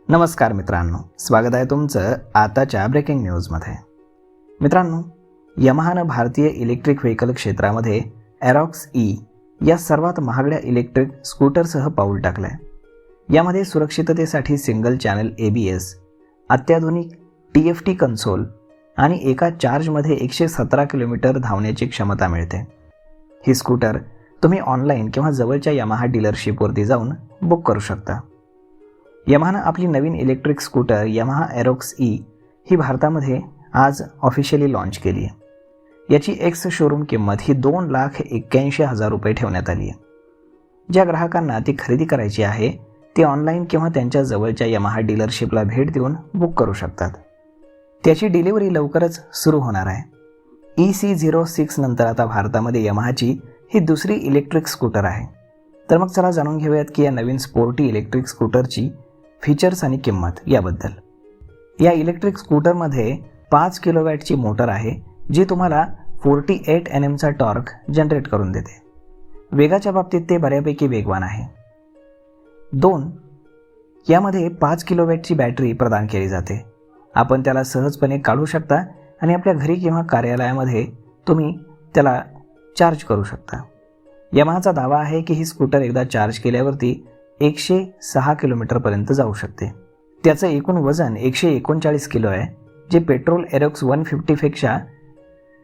नमस्कार मित्रांनो, स्वागत आहे तुमचं आताच्या ब्रेकिंग न्यूजमध्ये. मित्रांनो, यमाहानं भारतीय इलेक्ट्रिक व्हेकल क्षेत्रामध्ये एरोक्स ई या सर्वात महागड्या इलेक्ट्रिक स्कूटरसह पाऊल टाकलं आहे. यामध्ये सुरक्षिततेसाठी सिंगल चॅनल ABS, अत्याधुनिक TFT कन्सोल आणि एका चार्जमध्ये 117 किलोमीटर धावण्याची क्षमता मिळते. ही स्कूटर तुम्ही ऑनलाईन किंवा जवळच्या यमाहा डीलरशिपवरती जाऊन बुक करू शकता. यमाहानं आपली नवीन electric scooter Yamaha Aerox E ही भारतामध्ये आज ऑफिशियली लॉन्च केली आहे. याची एक्स शोरूम किंमत ही 2,81,000 रुपये ठेवण्यात आली आहे. ज्या ग्राहकांना ती खरेदी करायची आहे ते ऑनलाईन किंवा त्यांच्या जवळच्या यमाहा डीलरशिपला भेट देऊन बुक करू शकतात. त्याची डिलिव्हरी लवकरच सुरू होणार आहे. EC06 नंतर आता भारतामध्ये यमाहाची ही दुसरी इलेक्ट्रिक स्कूटर आहे. तर मग चला जाणून घेऊयात की या नवीन स्पोर्टी इलेक्ट्रिक स्कूटरची फीचर्स आणि किंमत याबद्दल. या इलेक्ट्रिक स्कूटरमध्ये 5 किलोवॅटची मोटर आहे जी तुम्हाला 48 Nmचा टॉर्क जनरेट करून देते. वेगाच्या बाबतीत ते बऱ्यापैकी वेगवान आहे. 2 यामध्ये 5 किलोवॅटची बॅटरी प्रदान केली जाते. आपण त्याला सहजपणे काढू शकता आणि आपल्या घरी किंवा कार्यालयामध्ये तुम्ही त्याला चार्ज करू शकता. यमाहाचा दावा आहे की ही स्कूटर एकदा चार्ज केल्यावरती 106 किलोमीटरपर्यंत जाऊ शकते. त्याचं एकूण वजन 139 किलो आहे, जे पेट्रोल एरोक्स 150पेक्षा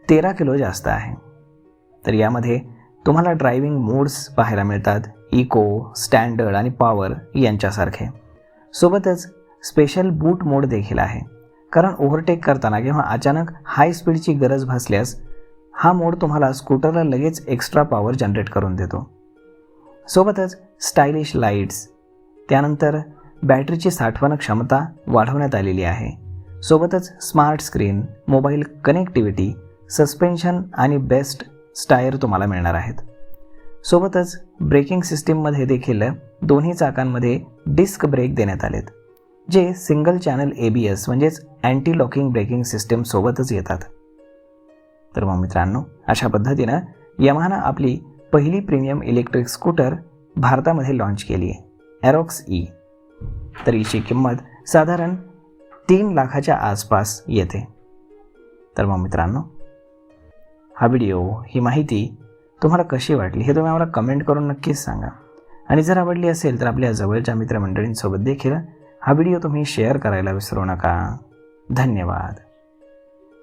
13 किलो जास्त आहे. तर यामध्ये तुम्हाला ड्रायव्हिंग मोड्स पाहायला मिळतात, इको, स्टँडर्ड आणि पॉवर यांच्यासारखे. सोबतच स्पेशल बूट मोड देखील आहे, कारण ओव्हरटेक करताना किंवा अचानक हाय स्पीडची गरज भासल्यास हा मोड तुम्हाला स्कूटरला लगेच एक्स्ट्रा पॉवर जनरेट करून देतो. सोबतच स्टायलिश लाईट्स, त्यानंतर बॅटरीची साठवण क्षमता वाढवण्यात आलेली आहे. सोबतच smart screen, mobile connectivity, suspension आणि बेस्ट टायर तुम्हाला मिळणार आहेत. सोबतच ब्रेकिंग सिस्टीममध्ये देखील दोन्ही चाकांमध्ये डिस्क ब्रेक देण्यात आलेत, जे सिंगल चॅनल ABS म्हणजेच अँटी लॉकिंग ब्रेकिंग सिस्टीम सोबतच येतात. तर मग मित्रांनो, अशा पद्धतीनं यमाहानं आपली पहिली प्रीमियम इलेक्ट्रिक स्कूटर भारतामध्ये लॉन्च केली आहे, एरोक्स ई. तर हिची किंमत साधारण 3 लाखाच्या आसपास येते. तर मग मित्रांनो, हा व्हिडिओ, ही माहिती तुम्हाला कशी वाटली हे तुम्ही आम्हाला कमेंट करून नक्कीच सांगा. आणि जर आवडली असेल तर आपल्या जवळच्या मित्रमंडळींसोबत देखील हा व्हिडिओ तुम्ही शेअर करायला विसरू नका. धन्यवाद.